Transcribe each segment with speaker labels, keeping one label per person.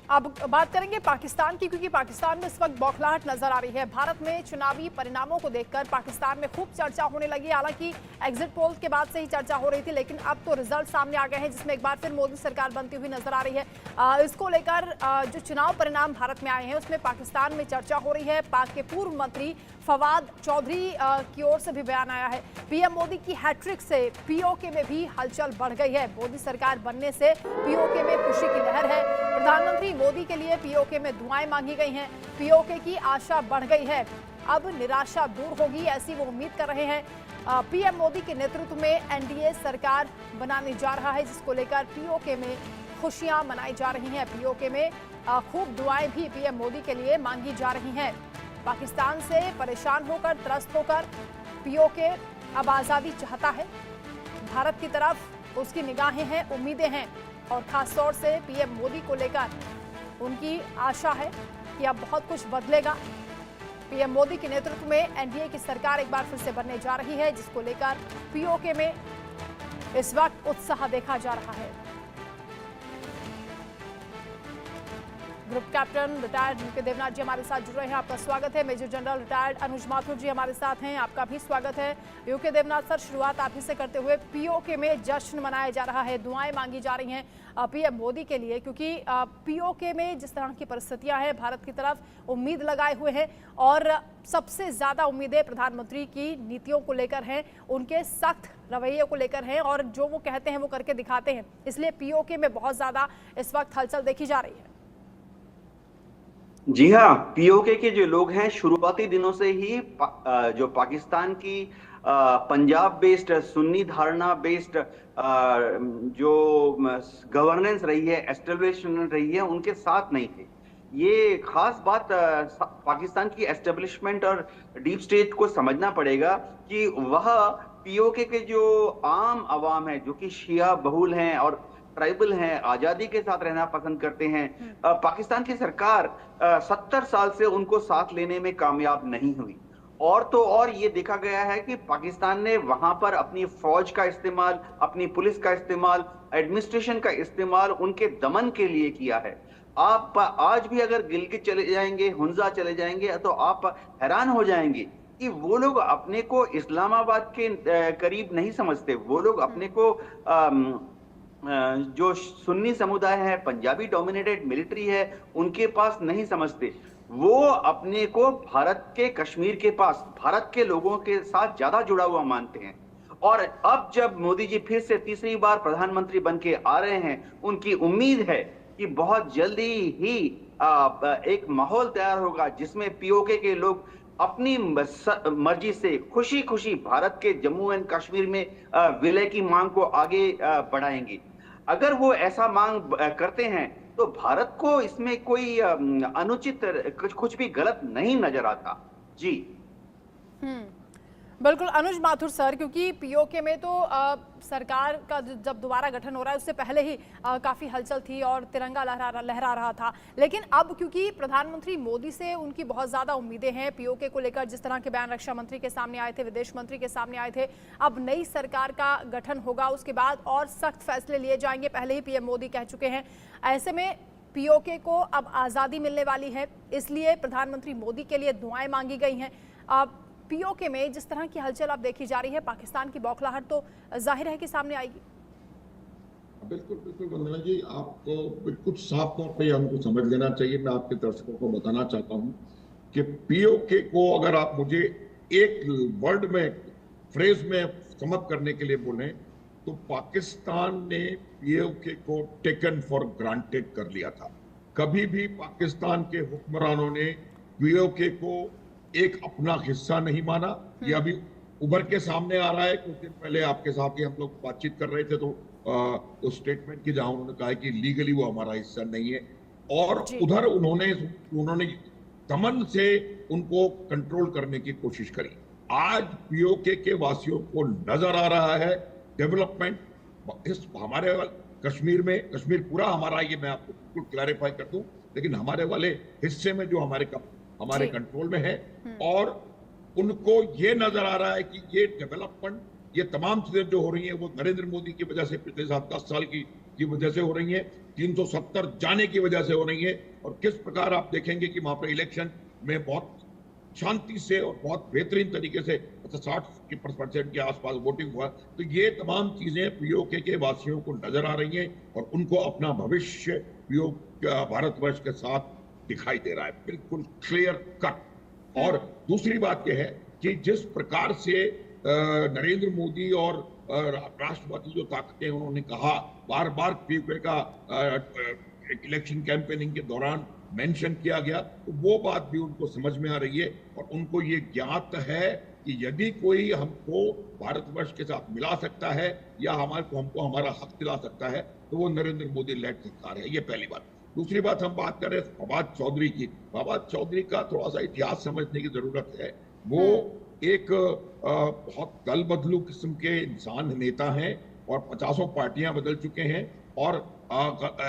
Speaker 1: अब बात करेंगे पाकिस्तान की, क्योंकि पाकिस्तान में इस वक्त बौखलाहट नजर आ रही है। भारत में चुनावी परिणामों को देखकर पाकिस्तान में खूब चर्चा होने लगी। हालांकि एग्जिट पोल के बाद से ही चर्चा हो रही थी, लेकिन अब तो रिजल्ट सामने आ गए हैं, जिसमें एक बार फिर मोदी सरकार बनती हुई नजर आ रही है। इसको लेकर जो चुनाव परिणाम भारत में आए हैं उसमें पाकिस्तान में चर्चा हो रही है। पाक के पूर्व मंत्री फवाद चौधरी की ओर से भी बयान आया है। पीएम मोदी की हैट्रिक से पीओके में भी हलचल बढ़ गई है। मोदी सरकार बनने से पीओके में खुशी की लहर है। प्रधानमंत्री मोदी के लिए पीओके में दुआएं मांगी गई हैं। पीओके की आशा बढ़ गई है। अब निराशा दूर होगी, ऐसी वो उम्मीद कर रहे हैं। पीएम मोदी के नेतृत्व में एनडीए सरकार बनाने जा रहा है, जिसको लेकर पीओके में खुशियां मनाई जा रही हैं। पीओके में खूब दुआएं भी पीएम मोदी के लिए मांगी जा रही हैं। पाकिस्तान से परेशान होकर, त्रस्त होकर पीओके अब आज़ादी चाहता है। भारत की तरफ उसकी निगाहें हैं, उम्मीदें हैं, और खासतौर से पीएम मोदी को लेकर उनकी आशा है कि अब बहुत कुछ बदलेगा। पीएम मोदी के नेतृत्व में एनडीए की सरकार एक बार फिर से बनने जा रही है, जिसको लेकर पीओके में इस वक्त उत्साह देखा जा रहा है। Group captain retired UK Devnath ji हमारे साथ जुड़ रहे हैं, आपका स्वागत है। Major general retired Anuj Mathur ji हमारे साथ हैं, आपका भी स्वागत है। यूके देवनाथ सर, शुरुआत आप ही से करते हुए, पीओके में जश्न मनाया जा रहा है, दुआएं मांगी जा रही हैं पीएम मोदी के लिए, क्योंकि पीओके में जिस तरह की परिस्थितियां हैं, भारत की तरफ उम्मीद लगाए हुए हैं, और सबसे ज्यादा उम्मीदें प्रधानमंत्री की नीतियों को लेकर हैं, उनके सख्त रवैये को लेकर हैं, और जो वो कहते हैं वो करके दिखाते हैं। इसलिए पीओके में बहुत ज्यादा इस वक्त हलचल देखी जा रही है।
Speaker 2: जी हाँ, पीओके के जो लोग हैं शुरुआती दिनों से ही जो पाकिस्तान की पंजाब बेस्ड सुन्नी धारणा बेस्ड जो गवर्नेंस रही है, एस्टेब्लिशमेंट रही है, उनके साथ नहीं थे। ये खास बात पाकिस्तान की एस्टेब्लिशमेंट और डीप स्टेट को समझना पड़ेगा कि वह पीओके के जो आम अवाम है, जो कि शिया बहुल हैं और ट्राइबल हैं, आजादी के साथ रहना पसंद करते हैं, पाकिस्तान की सरकार 70 साल से उनको साथ लेने में कामयाब नहीं हुई। और तो और ये देखा गया है कि पाकिस्तान ने वहां पर अपनी फौज का इस्तेमाल, अपनी पुलिस का इस्तेमाल, एडमिनिस्ट्रेशन का इस्तेमाल उनके दमन के लिए किया है। आप आज भी अगर गिलगित चले जाएंगे, हुंजा चले जाएंगे, तो आप हैरान हो जाएंगे कि वो लोग अपने को इस्लामाबाद के करीब नहीं समझते। वो लोग अपने को जो सुन्नी समुदाय है, पंजाबी डोमिनेटेड मिलिट्री है, उनके पास नहीं समझते। वो अपने को भारत के कश्मीर के पास, भारत के लोगों के साथ ज्यादा जुड़ा हुआ मानते हैं। और अब जब मोदी जी फिर से तीसरी बार प्रधानमंत्री बन के आ रहे हैं, उनकी उम्मीद है कि बहुत जल्दी ही एक माहौल तैयार होगा जिसमें पीओके के लोग अपनी मर्जी से खुशी खुशी भारत के जम्मू एंड कश्मीर में विलय की मांग को आगे बढ़ाएंगे। अगर वो ऐसा मांग करते हैं तो भारत को इसमें कोई अनुचित कुछ भी गलत नहीं नजर आता। जी
Speaker 1: बिल्कुल अनुज माथुर सर, क्योंकि पीओके में तो सरकार का जब दोबारा गठन हो रहा है उससे पहले ही काफ़ी हलचल थी और तिरंगा लहरा रहा था, लेकिन अब क्योंकि प्रधानमंत्री मोदी से उनकी बहुत ज़्यादा उम्मीदें हैं पीओके को लेकर, जिस तरह के बयान रक्षा मंत्री के सामने आए थे, विदेश मंत्री के सामने आए थे, अब नई सरकार का गठन होगा, उसके बाद और सख्त फैसले लिए जाएंगे, पहले ही पीएम मोदी कह चुके हैं। ऐसे में पीओके को अब आज़ादी मिलने वाली है, इसलिए प्रधानमंत्री मोदी के लिए दुआएं मांगी गई हैं। अब पीओके में जिस तरह की हलचल अब देखी जा रही है, पाकिस्तान की बौखलाहट तो जाहिर है कि सामने आएगी।
Speaker 3: बिल्कुल बिल्कुल वंदना जी, आपको बिल्कुल साफ तौर पे हमको समझ लेना चाहिए। मैं आपके दर्शकों को बताना चाहता हूं कि पीओके को अगर आप मुझे एक वर्ड में, फ्रेज में समझ करने के लिए बोलें तो पाकिस्तान ने पीओके को टेकन फॉर ग्रांटेड कर लिया था। कभी भी पाकिस्तान के हुक्मरानों ने पीओके को एक अपना हिस्सा नहीं माना। ये अभी उभर के सामने आ रहा है। कुछ दिन पहले आपके साथ ही हम लोग बातचीत कर रहे थे तो उस स्टेटमेंट की जहां उन्होंने कहा कि लीगली वो हमारा हिस्सा नहीं है, और उधर उन्होंने दमन से उनको कंट्रोल करने की कोशिश करी। आज पीओके के वासियों को नजर आ रहा है डेवलपमेंट इस हमारे कश्मीर में, कश्मीर पूरा हमारा, ये मैं आपको बिल्कुल क्लैरिफाई कर दूं, लेकिन हमारे वाले हिस्से में जो हमारे कंट्रोल में है, और उनको ये नजर आ रहा है कि ये डेवलपमेंट ये तमाम चीजें जो हो रही हैं वो नरेंद्र मोदी की वजह से पिछले 7-10 साल की वजह से हो रही हैं, 370 जाने की वजह से हो रही है। और किस प्रकार आप देखेंगे कि वहां पर इलेक्शन में बहुत शांति से और बहुत बेहतरीन तरीके से 60% के आसपास वोटिंग हुआ। तो ये तमाम चीजें पीओके के वासियों को नजर आ रही हैं और उनको अपना भविष्य भारतवर्ष के साथ दिखाई दे रहा है, बिल्कुल क्लियर कट। और दूसरी बात यह है कि जिस प्रकार से नरेंद्र मोदी और राष्ट्रवादी जो ताकतें उन्होंने कहा, बार बार पीओके का इलेक्शन कैंपेनिंग के दौरान मेंशन किया गया, तो वो बात भी उनको समझ में आ रही है और उनको ये ज्ञात है कि यदि कोई हमको भारतवर्ष के साथ मिला सकता है या हमको हमारा हक दिला सकता है तो वो नरेंद्र मोदी लेड सरकार है। ये पहली बात। दूसरी बात, हम बात कर रहे हैं फवाद चौधरी की। फवाद चौधरी का थोड़ा सा इतिहास समझने की जरूरत है। वो एक बहुत दल बदलू किस्म के इंसान नेता हैं और 50 पार्टियां बदल चुके हैं और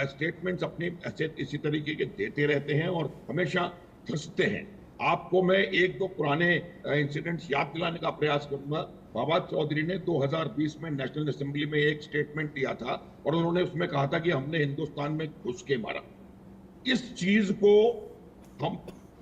Speaker 3: स्टेटमेंट्स अपने ऐसे इसी तरीके के देते रहते हैं और हमेशा फंसते हैं। आपको मैं एक दो पुराने इंसिडेंट्स याद दिलाने का प्रयास करूंगा। फवाद चौधरी ने 2020 में नेशनल असेंबली में एक स्टेटमेंट दिया था और उन्होंने उसमें कहा था कि हमने हिंदुस्तान में घुस के मारा। इस चीज को हम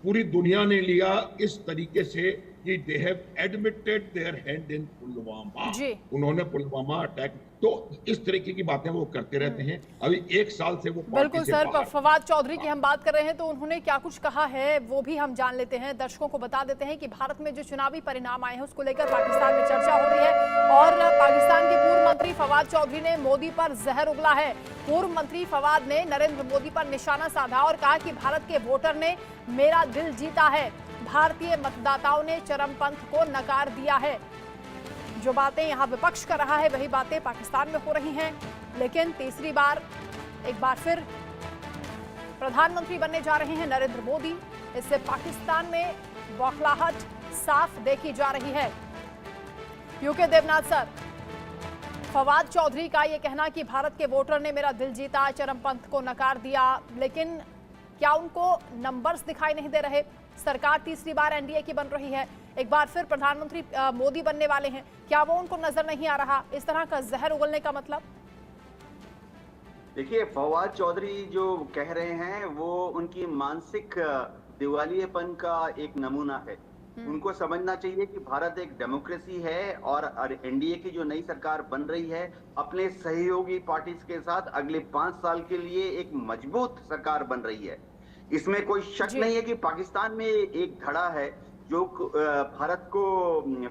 Speaker 3: पूरी दुनिया ने लिया इस तरीके से कि they have admitted their hand in Pulwama. उन्होंने पुलवामा अटैक, तो इस तरीके की बातें वो करते रहते हैं। अभी 1 साल से वो
Speaker 1: बिल्कुल सर, फवाद चौधरी की हम बात कर रहे हैं तो उन्होंने क्या कुछ कहा है वो भी हम जान लेते हैं। दर्शकों को बता देते हैं कि भारत में जो चुनावी परिणाम आए हैं उसको लेकर पाकिस्तान में चर्चा हो रही है और पाकिस्तान के पूर्व मंत्री फवाद चौधरी ने मोदी पर जहर उगला है। पूर्व मंत्री फवाद ने नरेंद्र मोदी पर निशाना साधा और कहा कि भारत के वोटर ने मेरा दिल जीता है, भारतीय मतदाताओं ने चरमपंथ को नकार दिया है। जो बातें यहां विपक्ष कर रहा है वही बातें पाकिस्तान में हो रही हैं। लेकिन तीसरी बार एक बार फिर प्रधानमंत्री बनने जा रहे हैं नरेंद्र मोदी। इससे पाकिस्तान में बौखलाहट साफ देखी जा रही है। यूके देवनाथ सर, फवाद चौधरी का यह कहना कि भारत के वोटर ने मेरा दिल जीता, चरमपंथ को नकार दिया, लेकिन क्या उनको नंबर्स दिखाई नहीं दे रहे? सरकार तीसरी बार एनडीए की बन रही है, एक बार फिर प्रधानमंत्री मोदी बनने वाले हैं, क्या वो उनको नजर नहीं आ रहा? इस तरह का जहर उगलने का मतलब?
Speaker 2: देखिए, फवाद चौधरी जो कह रहे हैं वो उनकी मानसिक दिवालियेपन का एक नमूना है। उनको समझना चाहिए कि भारत एक डेमोक्रेसी है और एनडीए की जो नई सरकार बन रही है अपने सहयोगी पार्टीज के साथ अगले 5 साल के लिए एक मजबूत सरकार बन रही है। इसमें कोई शक नहीं है कि पाकिस्तान में एक धड़ा है जो भारत को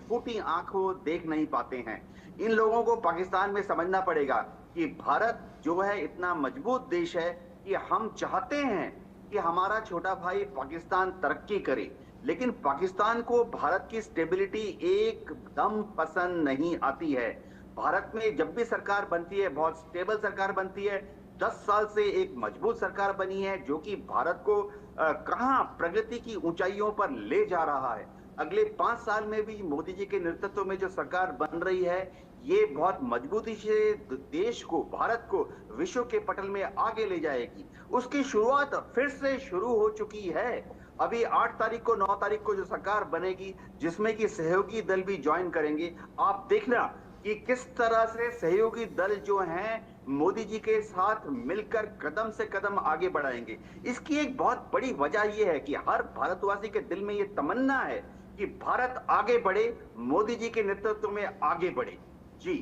Speaker 2: फूटी आंखों देख नहीं पाते हैं। इन लोगों को पाकिस्तान में समझना पड़ेगा कि भारत जो है इतना मजबूत देश है कि हम चाहते हैं कि हमारा छोटा भाई पाकिस्तान तरक्की करे, लेकिन पाकिस्तान को भारत की स्टेबिलिटी एकदम पसंद नहीं आती है। भारत में जब भी सरकार बनती है बहुत स्टेबल सरकार बनती है। 10 साल से एक मजबूत सरकार बनी है जो कि भारत को कहां प्रगति की ऊंचाइयों पर ले जा रहा है। अगले 5 साल में भी मोदी जी के नेतृत्व में जो सरकार बन रही है ये बहुत मजबूती से देश को, भारत को विश्व के पटल में आगे ले जाएगी। उसकी शुरुआत फिर से शुरू हो चुकी है। अभी 8 तारीख को 9 तारीख को जो सरकार बनेगी जिसमें कि सहयोगी दल भी ज्वाइन करेंगे, आप देखना कि किस तरह से सहयोगी दल जो हैं मोदी जी के साथ मिलकर कदम से कदम आगे बढ़ाएंगे। इसकी एक बहुत बड़ी वजह यह है कि हर भारतवासी के दिल में यह तमन्ना है कि भारत आगे बढ़े, मोदी जी के नेतृत्व में आगे बढ़े। जी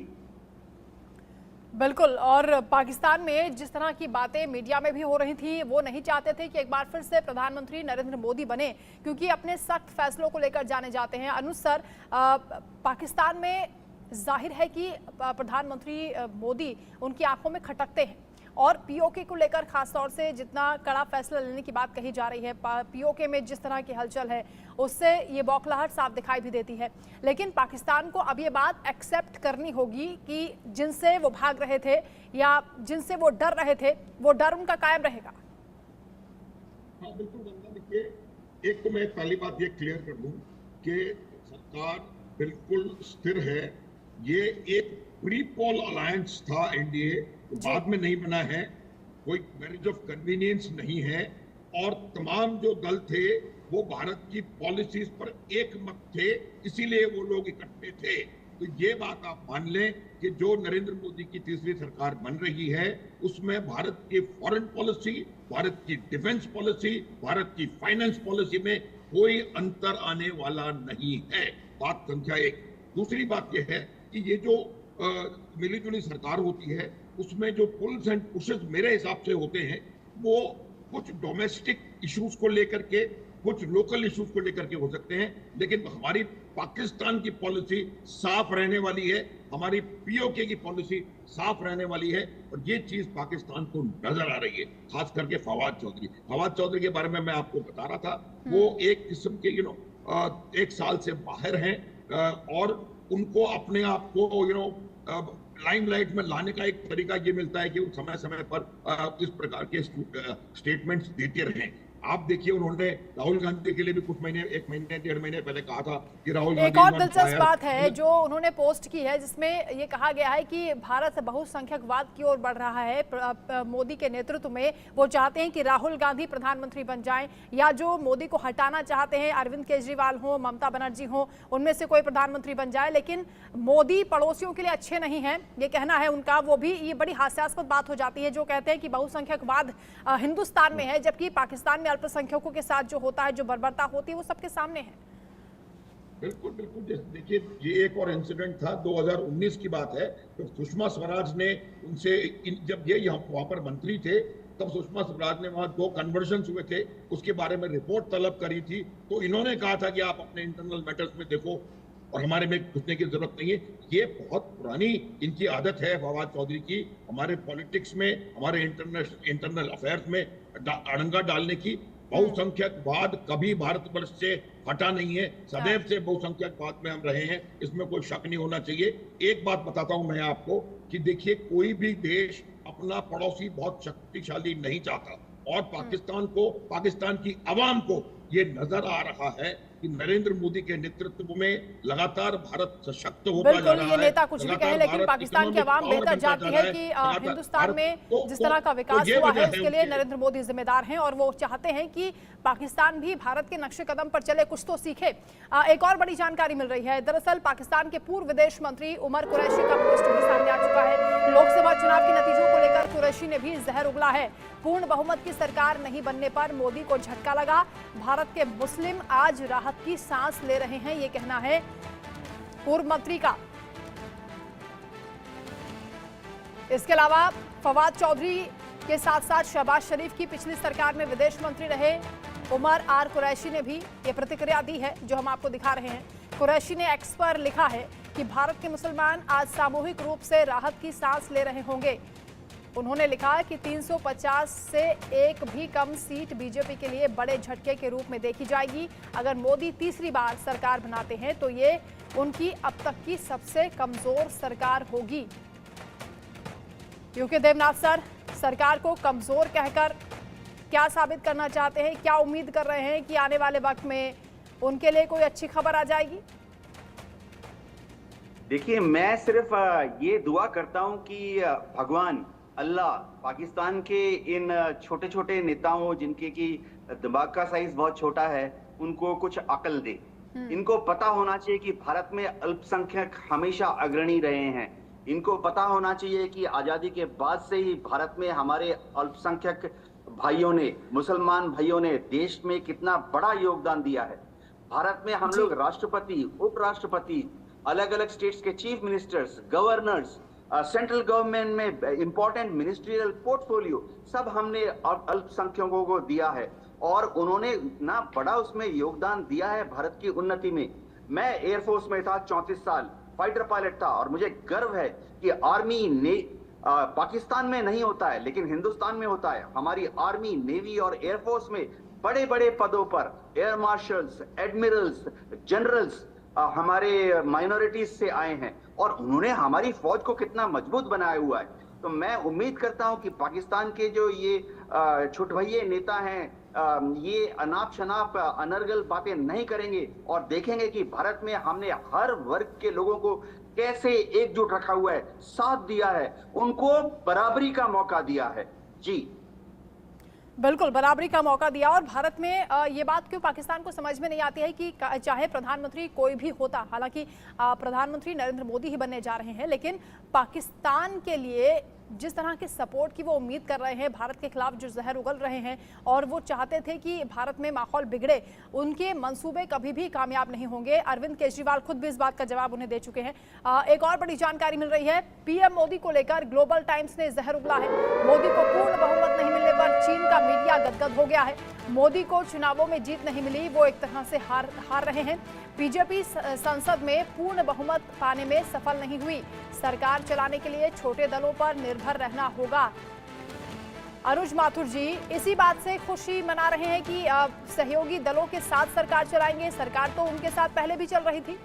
Speaker 1: बिल्कुल, और पाकिस्तान में जिस तरह की बातें मीडिया में भी हो रही थी वो नहीं चाहते थे कि एक बार फिर से प्रधानमंत्री नरेंद्र मोदी बने, क्योंकि अपने सख्त फैसलों को लेकर जाने जाते हैं। अनुज सर, पाकिस्तान में जाहिर है कि प्रधानमंत्री मोदी उनकी आंखों में खटकते हैं और पीओके को लेकर खासतौर से जितना कड़ा फैसला लेने की बात कही जा रही है, पीओके में जिस तरह की हलचल है उससे ये बौखलाहट साफ दिखाई भी देती है। लेकिन पाकिस्तान को अब ये बात एक्सेप्ट करनी होगी कि जिनसे वो भाग रहे थे या जिनसे वो डर रहे थे वो डर उनका कायम रहेगा।
Speaker 3: हाँ बिल्कुल वंदना, देखिए एक तो मैं पहली बात ये क्लियर कर दूं कि सरकार बिल्कुल स्थिर है। ये एक प्री पोल अलायंस था एनडीए, बाद में नहीं बना है, कोई मैरिज ऑफ कन्वीनियंस नहीं है और तमाम जो दल थे वो भारत की पॉलिसीज पर एक मत थे, इसीलिए वो लोग इकट्ठे थे। तो ये बात आप मान लें कि जो नरेंद्र मोदी की तीसरी सरकार बन रही है उसमें भारत की फॉरेन पॉलिसी, भारत की डिफेंस पॉलिसी, भारत की फाइनेंस पॉलिसी में कोई अंतर आने वाला नहीं है। बात संख्या एक। दूसरी बात यह है कि ये जो मिलीजुली सरकार होती है उसमें जो पुल्स एंड पुशेस मेरे हिसाब से होते हैं वो कुछ डोमेस्टिक इश्यूज को लेकर के, कुछ लोकल इश्यूज को लेकर के हो सकते हैं, लेकिन हमारी पाकिस्तान की पॉलिसी साफ रहने वाली है, हमारी पीओके की पॉलिसी साफ रहने वाली है और ये चीज पाकिस्तान को नजर आ रही है। खास करके फवाद चौधरी के बारे में मैं आपको बता रहा था, वो एक किस्म के एक साल से बाहर हैं और उनको अपने आप को लाइमलाइट में लाने का एक तरीका ये मिलता है कि वो समय समय पर इस प्रकार के स्टेटमेंट्स देते रहें। आप देखिए उन्होंने राहुल गांधी के लिए भी कुछ महीने, एक महीने डेढ़ महीने पहले कहा था कि राहुल गांधी।
Speaker 1: एक और दिलचस्प बात है जो उन्होंने पोस्ट की है जिसमें ये कहा गया है कि भारत बहुसंख्यकवाद की ओर बढ़ रहा है मोदी के नेतृत्व में। वो चाहते हैं कि राहुल गांधी प्रधानमंत्री बन जाएं या जो मोदी को हटाना चाहते हैं अरविंद केजरीवाल हो, ममता बनर्जी हो, उनमें से कोई प्रधानमंत्री बन जाए, लेकिन मोदी पड़ोसियों के लिए अच्छे नहीं हैं, ये कहना है उनका। वो भी ये बड़ी हास्यास्पद बात हो जाती है जो कहते हैं कि बहुसंख्यकवाद हिंदुस्तान में है जबकि पाकिस्तान में अल्पसंख्यकों के साथ जो होता है, जो बर्बरता होती है, वो सबके सामने है।
Speaker 3: बिल्कुल बिल्कुल। देखिए ये एक और इंसिडेंट था 2019 की बात है, तो सुषमा स्वराज ने उनसे, जब ये वहां पर मंत्री थे तब सुषमा स्वराज ने वहां 2 कन्वर्जन हुए थे, उसके बारे में रिपोर्ट तलब करी थी, तो इन्होंने कहा था कि आप अपने इंटरनल मैटर्स में देखो और हमारे में घुसने की जरूरत नहीं है। ये बहुत पुरानी इनकी आदत है फवाद चौधरी की, हमारे पॉलिटिक्स में, हमारे इंटरनल अफेयर्स में अड़ंगा डालने की। बहुसंख्यकवाद कभी भारतवर्ष से हटा नहीं है, सदैव से बहुसंख्यकवाद में हम रहे हैं, इसमें कोई शक नहीं होना चाहिए। एक बात बताता हूं मैं आपको कि देखिए कोई भी देश अपना पड़ोसी बहुत शक्तिशाली नहीं चाहता और पाकिस्तान की आवाम को ये नजर आ रहा है कि नरेंद्र मोदी के नेतृत्व में लगातार भारत सशक्त होता जा रहा है।
Speaker 1: ये नेता कुछ भी कहे लेकिन पाकिस्तान की आवाम बेहतर जानती है कि हिंदुस्तान में जिस तरह का विकास हुआ है उसके लिए नरेंद्र मोदी जिम्मेदार हैं और वो चाहते हैं कि पाकिस्तान भी भारत के नक्शे कदम पर चले, कुछ तो सीखे। एक और बड़ी जानकारी मिल रही है, दरअसल पाकिस्तान के पूर्व विदेश मंत्री उमर कुरैशी का पोस्ट भी सामने आ चुका है। लोकसभा चुनाव के नतीजों को लेकर कुरैशी ने भी जहर उगला है। पूर्ण बहुमत की सरकार नहीं बनने पर मोदी को झटका लगा, भारत के मुस्लिम आज राहत की सांस ले रहे हैं, ये कहना है पूर्व मंत्री का। इसके अलावा फवाद चौधरी के साथ साथ शहबाज शरीफ की पिछली सरकार में विदेश मंत्री रहे उमर आर कुरैशी ने भी ये प्रतिक्रिया दी है जो हम आपको दिखा रहे हैं। कुरैशी ने एक्स पर लिखा है कि भारत के मुसलमान आज सामूहिक रूप से राहत की सांस ले रहे होंगे। उन्होंने लिखा कि 350 से एक भी कम सीट बीजेपी के लिए बड़े झटके के रूप में देखी जाएगी। अगर मोदी तीसरी बार सरकार बनाते हैं तो ये उनकी अब तक की सबसे कमजोर सरकार होगी। क्योंकि देवनाथ सर सरकार को कमजोर कहकर क्या साबित करना चाहते हैं, क्या उम्मीद कर रहे हैं कि आने वाले वक्त में उनके लिए कोई अच्छी खबर आ जाएगी?
Speaker 2: देखिए मैं सिर्फ ये दुआ करता हूं कि भगवान अल्लाह पाकिस्तान के इन छोटे छोटे नेताओं जिनके की दिमाग का साइज बहुत छोटा है उनको कुछ अकल दे। इनको पता होना चाहिए कि भारत में अल्पसंख्यक हमेशा अग्रणी रहे हैं। इनको पता होना चाहिए कि आजादी के बाद से ही भारत में हमारे अल्पसंख्यक भाइयों ने, मुसलमान भाइयों ने देश में कितना बड़ा योगदान दिया है। भारत में हम लोग राष्ट्रपति, उपराष्ट्रपति, अलग अलग स्टेट्स के chief ministers, governors, central government में इंपॉर्टेंट मिनिस्ट्रियल पोर्टफोलियो सब हमने अल्पसंख्यकों को दिया है और उन्होंने ना बड़ा उसमें योगदान दिया है भारत की उन्नति में। मैं एयरफोर्स में था 34 साल, फाइटर पायलट था और मुझे गर्व है कि आर्मी ने पाकिस्तान में नहीं होता है लेकिन हिंदुस्तान में होता है। हमारी आर्मी, नेवी और एयरफोर्स में बड़े बड़े पदों पर एयर मार्शल्स, एडमिरल्स, जनरल्स हमारे माइनॉरिटीज से आए हैं और उन्होंने हमारी फौज को कितना मजबूत बनाया हुआ है। तो मैं उम्मीद करता हूं कि पाकिस्तान के जो ये छुटभइये नेता हैं ये अनाप शनाप अनर्गल बातें नहीं करेंगे और देखेंगे कि भारत में हमने हर वर्ग के लोगों को कैसे एकजुट रखा हुआ है, साथ दिया है, उनको बराबरी का मौका दिया है। जी
Speaker 1: बिल्कुल बराबरी का मौका दिया। और भारत में ये बात क्यों पाकिस्तान को समझ में नहीं आती है कि चाहे प्रधानमंत्री कोई भी होता, हालांकि प्रधानमंत्री नरेंद्र मोदी ही बनने जा रहे हैं, लेकिन पाकिस्तान के लिए जिस तरह के सपोर्ट की वो उम्मीद कर रहे हैं, भारत के खिलाफ जो जहर उगल रहे हैं और वो चाहते थे कि भारत में माहौल बिगड़े, उनके मंसूबे कभी भी कामयाब नहीं होंगे। अरविंद केजरीवाल खुद भी इस बात का जवाब उन्हें दे चुके हैं। एक और बड़ी जानकारी मिल रही है, पीएम मोदी को लेकर ग्लोबल टाइम्स ने जहर उगला है। मोदी को पूर्ण बहुमत नहीं मिलने पर चीन का मीडिया गदगद हो गया है। मोदी को चुनावों में जीत नहीं मिली, वो एक तरह से हार रहे हैं। बीजेपी संसद में पूर्ण बहुमत पाने में सफल नहीं हुई। सरकार चलाने के लिए छोटे दलों पर निर्भर रहना होगा। अनुज माथुर जी इसी बात से खुशी मना रहे हैं कि सहयोगी दलों के साथ सरकार चलाएंगे। सरकार तो उनके साथ पहले भी चल रही थी।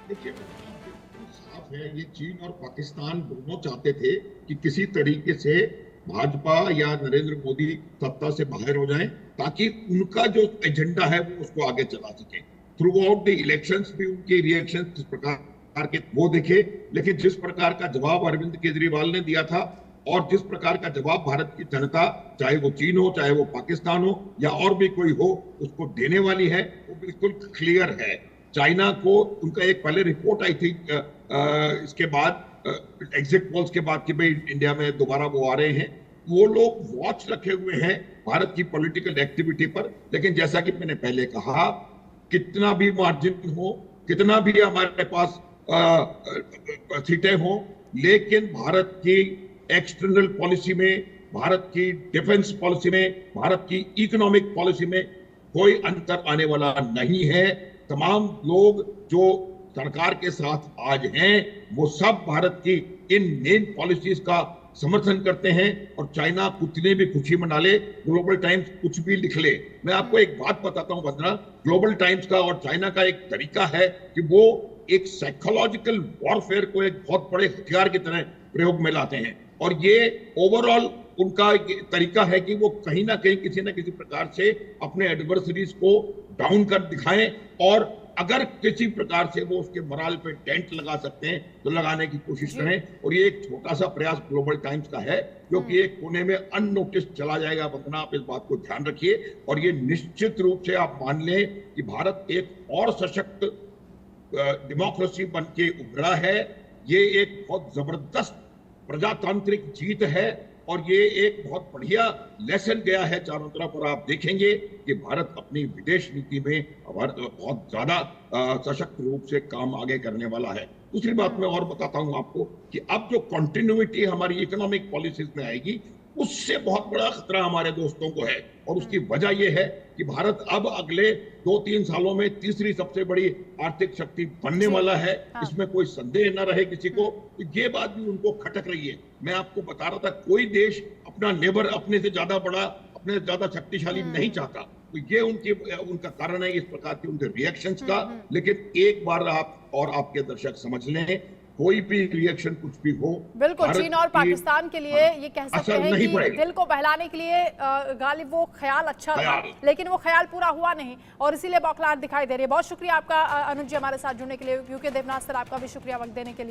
Speaker 3: देखिए, साफ है, ये चीन और पाकिस्तान दोनों चाहते थे कि किसी तरीके से भाजपा या नरेंद्र मोदी सत्ता से बाहर हो जाएं, ताकि उनका जो एजेंडा है वो उसको आगे चला सके। थ्रू आउट द इलेक्शंस भी उनके रिएक्शन किस प्रकार के वो देखे, लेकिन जिस प्रकार का जवाब अरविंद केजरीवाल ने दिया था और जिस प्रकार का जवाब भारत की जनता, चाहे वो चीन हो, चाहे वो पाकिस्तान हो या और भी कोई हो, उसको देने वाली है, वो बिल्कुल क्लियर है। चाइना को उनका एक पहले रिपोर्ट आई थी इसके बाद एग्जिट पोल्स के बाद कि भाई इंडिया में दोबारा वो आ रहे हैं। वो लोग वॉच रखे हुए हैं भारत की पॉलिटिकल एक्टिविटी पर, लेकिन जैसा कि मैंने पहले कहा, कितना भी मार्जिन हो, कितना भी हमारे पास सीटें हो, लेकिन भारत की एक्सटर्नल पॉलिसी में, भारत की डिफेंस पॉलिसी में, भारत की इकोनॉमिक पॉलिसी में कोई अंतर आने वाला नहीं है। तमाम लोग जो सरकार के साथ आज हैं, वो सब भारत की इन मेन पॉलिसीज का समर्थन करते हैं। और चाइना कितने भी खुशी मना ले, ग्लोबल टाइम्स कुछ भी लिख ले, मैं आपको एक बात बताता हूं वंदना, ग्लोबल टाइम्स का और चाइना का एक तरीका है कि वो एक साइकोलॉजिकल वॉरफेयर को एक बहुत बड़े हथियार की तरह प्रयोग में लाते हैं। और ये ओवरऑल उनका तरीका है कि वो कहीं ना कहीं किसी न किसी प्रकार से अपने एडवर्सरीज को डाउन कर दिखाएं, और अगर किसी प्रकार से वो उसके मोराल पे डेंट लगा सकते हैं तो लगाने की कोशिश करें। और ये एक छोटा सा प्रयास ग्लोबल टाइम्स का है, जो कि एक कोने में अननोटिस चला जाएगा। वंदना, आप इस बात को ध्यान रखिए। और ये निश्चित रूप से आप मान लें कि भारत एक और सशक्त डेमोक्रेसी बन के उभरा है। ये एक बहुत जबरदस्त प्रजातांत्रिक जीत है और ये एक बहुत बढ़िया लेसन गया है चारों तरफ। और आप देखेंगे कि भारत अपनी विदेश नीति में बहुत ज्यादा सशक्त रूप से काम आगे करने वाला है। दूसरी बात मैं और बताता हूं आपको कि अब जो कंटिन्यूटी हमारी इकोनॉमिक पॉलिसीज में आएगी, उससे बहुत बड़ा खतरा हमारे दोस्तों को है। और उसकी वजह यह है कि भारत अब अगले 2-3 सालों में तीसरी सबसे बड़ी आर्थिक शक्ति बनने वाला है। इसमें कोई संदेह न रहे किसी को। तो ये बात भी उनको खटक रही है। मैं आपको बता रहा था, कोई देश अपना नेबर अपने से ज्यादा बड़ा, अपने से ज्यादा शक्तिशाली नहीं चाहता। तो ये उनका कारण है इस प्रकार के उनके रिएक्शंस का। लेकिन एक बार आप और आपके दर्शक समझ लें, कोई भी रिएक्शन कुछ भी हो,
Speaker 1: बिल्कुल चीन और पाकिस्तान के लिए ये कह सकते हैं कि दिल को बहलाने के लिए गालिब वो ख्याल अच्छा था, लेकिन वो ख्याल पूरा हुआ नहीं और इसीलिए बौखलाहट दिखाई दे रही है। बहुत शुक्रिया आपका अनुज जी हमारे साथ जुड़ने के लिए। यूके देवनाथ सर, आपका भी शुक्रिया वक्त देने के लिए।